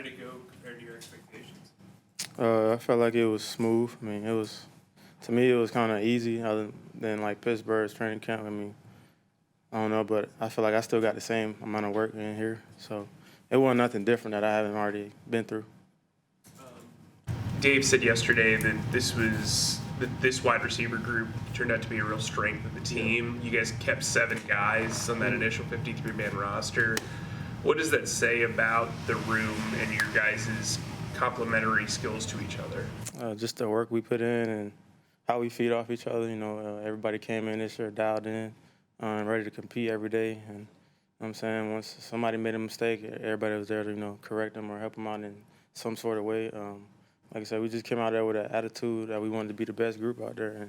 did it go compared to your expectations? I felt like it was smooth. I mean, to me, it was kind of easy other than like Pittsburgh's training camp. I mean, I don't know, but I feel like I still got the same amount of work in here. So it wasn't nothing different that I haven't already been through. Dave said yesterday that this wide receiver group turned out to be a real strength of the team. You guys kept 7 guys on that initial 53-man roster. What does that say about the room and your guys' complementary skills to each other? Just the work we put in and how we feed off each other. You know, everybody came in this year dialed in, ready to compete every day. And you know what I'm saying, once somebody made a mistake, everybody was there to, you know, correct them or help them out in some sort of way. Like I said, we just came out there with an attitude that we wanted to be the best group out there,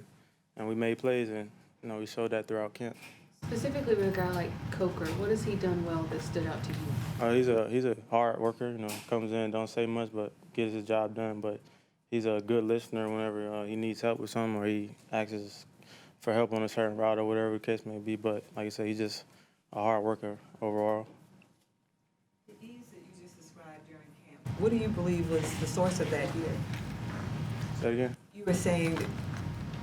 and we made plays, and you know, we showed that throughout camp. Specifically with a guy like Coker, what has he done well that stood out to you? He's a hard worker. You know, comes in, don't say much, but gets his job done. But he's a good listener whenever he needs help with something or he asks for help on a certain route or whatever the case may be. But like I said, he's just a hard worker overall. The ease that you just described during camp, what do you believe was the source of that here? Say that again? You were saying,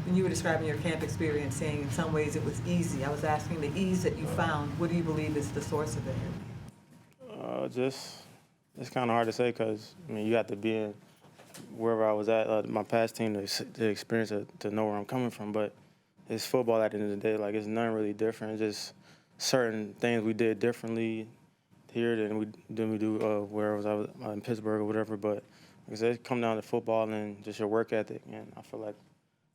when you were describing your camp experience, saying in some ways it was easy. I was asking the ease that you found, what do you believe is the source of that? It's kind of hard to say because, I mean, you have to be in wherever I was at, my past team, to experience it, to know where I'm coming from. But it's football at the end of the day. Like, it's nothing really different. It's just certain things we did differently here than we do where I was in Pittsburgh or whatever. But like I said, it come down to football and just your work ethic. And I feel like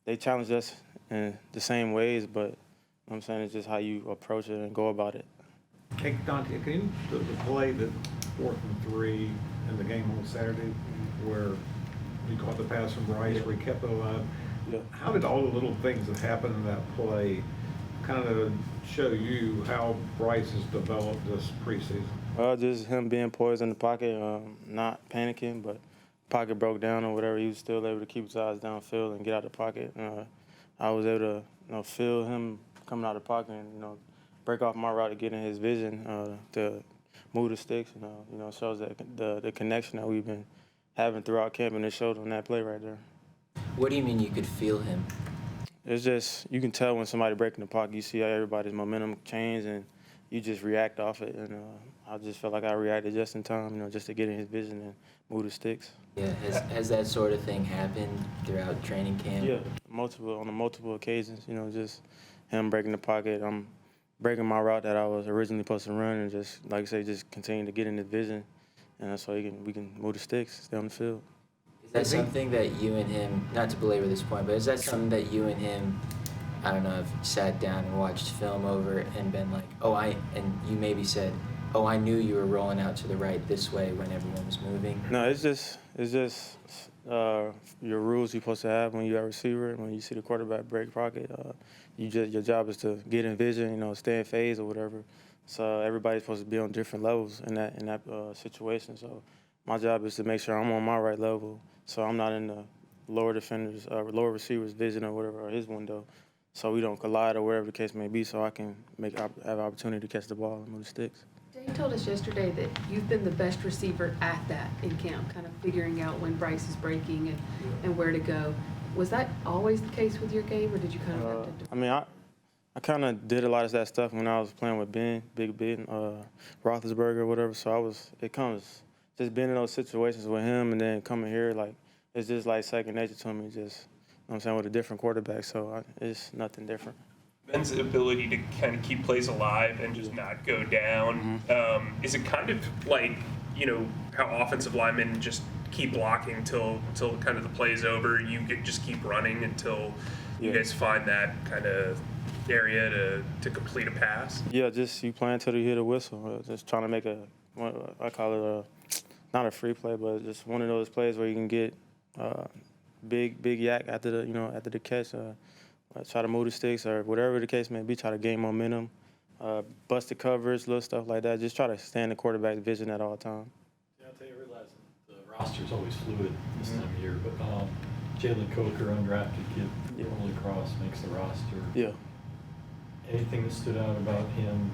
they challenged us in the same ways, but you know what I'm saying, it's just how you approach it and go about it. Hey, Diontae, can you the play, the 4th and 3 in the game on Saturday where you caught the pass from Bryce, where he kept it alive? Yeah. How did all the little things that happened in that play kind of show you how Bryce has developed this preseason? Just him being poised in the pocket, not panicking, but pocket broke down or whatever, he was still able to keep his eyes downfield and get out of the pocket. I was able to, you know, feel him coming out of the pocket and, you know, break off my route to get in his vision to move the sticks. You know, shows that the connection that we've been having throughout camp, and it showed on that play right there. What do you mean you could feel him? It's just, you can tell when somebody breaking the pocket, you see how everybody's momentum change, and you just react off it. And I just felt like I reacted just in time, you know, just to get in his vision and move the sticks. Yeah, has that sort of thing happened throughout training camp? Yeah, on multiple occasions, you know, just him breaking the pocket. I'm breaking my route that I was originally supposed to run, and just, like I say, just continue to get in his vision, and so we can move the sticks down the field. Is that something that you and him, not to belabor this point, but is that something that you and him, I don't know, have sat down and watched film over and been like, and you maybe said, oh, I knew you were rolling out to the right this way when everyone was moving? No, it's just your rules you're supposed to have when you're a receiver, and when you see the quarterback break pocket. Your job is to get in vision, you know, stay in phase or whatever. So everybody's supposed to be on different levels in that situation. So my job is to make sure I'm on my right level, so I'm not in the lower receiver's vision or whatever, or his window, so we don't collide or wherever the case may be, so I can have opportunity to catch the ball and move the sticks. Dave told us yesterday that you've been the best receiver at that in camp, kind of figuring out when Bryce is breaking and where to go. Was that always the case with your game, or did you kind of have to? I mean, I kind of did a lot of that stuff when I was playing with Big Ben, Roethlisberger or whatever. So it comes just being in those situations with him, and then coming here, like, it's just like second nature to me. Just, you know what I'm saying, with a different quarterback. So it's nothing different. Ben's ability to kind of keep plays alive and just not go down. Mm-hmm. Is it kind of like, you know, how offensive linemen just keep blocking till kind of the play's over? You just keep running until you guys find that kind of area to complete a pass? Yeah, just you playing until you hear the whistle. Just trying to make I call it not a free play, but just one of those plays where you can get big yak after the catch. Try to move the sticks or whatever the case may be, try to gain momentum, bust the coverage, little stuff like that. Just try to stay in the quarterback's vision at all times. Yeah, I realize the roster's always fluid this time of year, but Jalen Coker, undrafted kid, Holy Cross makes the roster. Yeah. Anything that stood out about him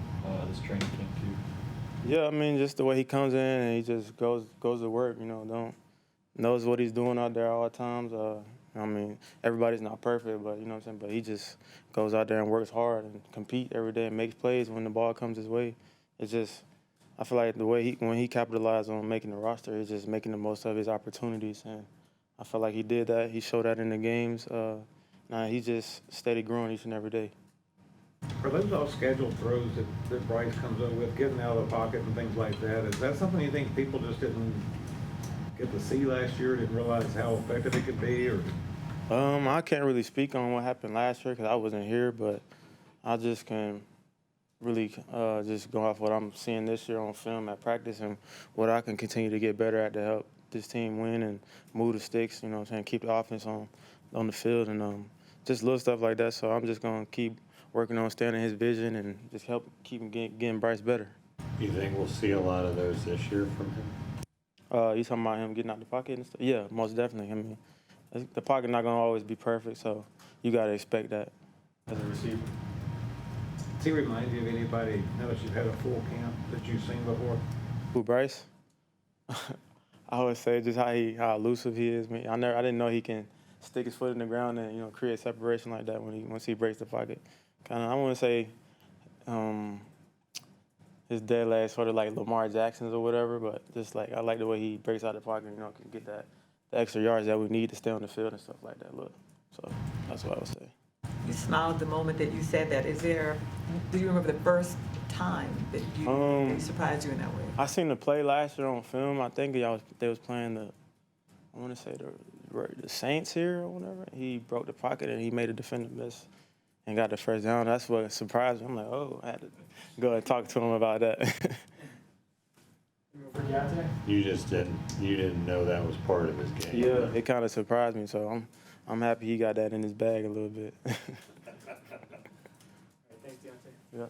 this training camp too? Yeah, I mean, just the way he comes in and he just goes to work, knows what he's doing out there all the times. I mean, everybody's not perfect, but you know what I'm saying. But he just goes out there and works hard and compete every day and makes plays when the ball comes his way. It's just, I feel like the way when he capitalized on making the roster, is just making the most of his opportunities, and I feel like he did that. He showed that in the games. Now he's just steady growing each and every day. Are those all scheduled throws that Bryce comes up with, getting out of the pocket and things like that? Is that something you think people just didn't get to see last year, didn't realize how effective it could be? Or I can't really speak on what happened last year because I wasn't here, but I just can really just go off what I'm seeing this year on film at practice and what I can continue to get better at to help this team win and move the sticks, you know what I'm saying, keep the offense on the field and just little stuff like that. So I'm just going to keep working on staying in his vision and just help keep him getting Bryce better. You think we'll see a lot of those this year from him? You talking about him getting out the pocket and stuff? Yeah, most definitely. I mean, the pocket not going to always be perfect, so you got to expect that as a receiver. does he remind you of anybody, now that you've had a full camp, that you've seen before? Who, Bryce? I would say just how elusive he is. I didn't know he can stick his foot in the ground and create separation like that once he breaks the pocket. I want to say his dead leg sort of like Lamar Jackson's or whatever, but just like I like the way he breaks out the pocket, can get the extra yards that we need to stay on the field and stuff like that. So that's what I would say. You smiled the moment that you said that. Do you remember the first time that they surprised you in that way? I seen the play last year on film. I think they was playing the Saints here or whatever. He broke the pocket and he made a defender miss and got the first down. That's what surprised me. I'm like, oh, I had to go and talk to him about that. You didn't know that was part of his game. Yeah, it kind of surprised me. So I'm happy he got that in his bag a little bit. Thanks, Diontae. Yeah.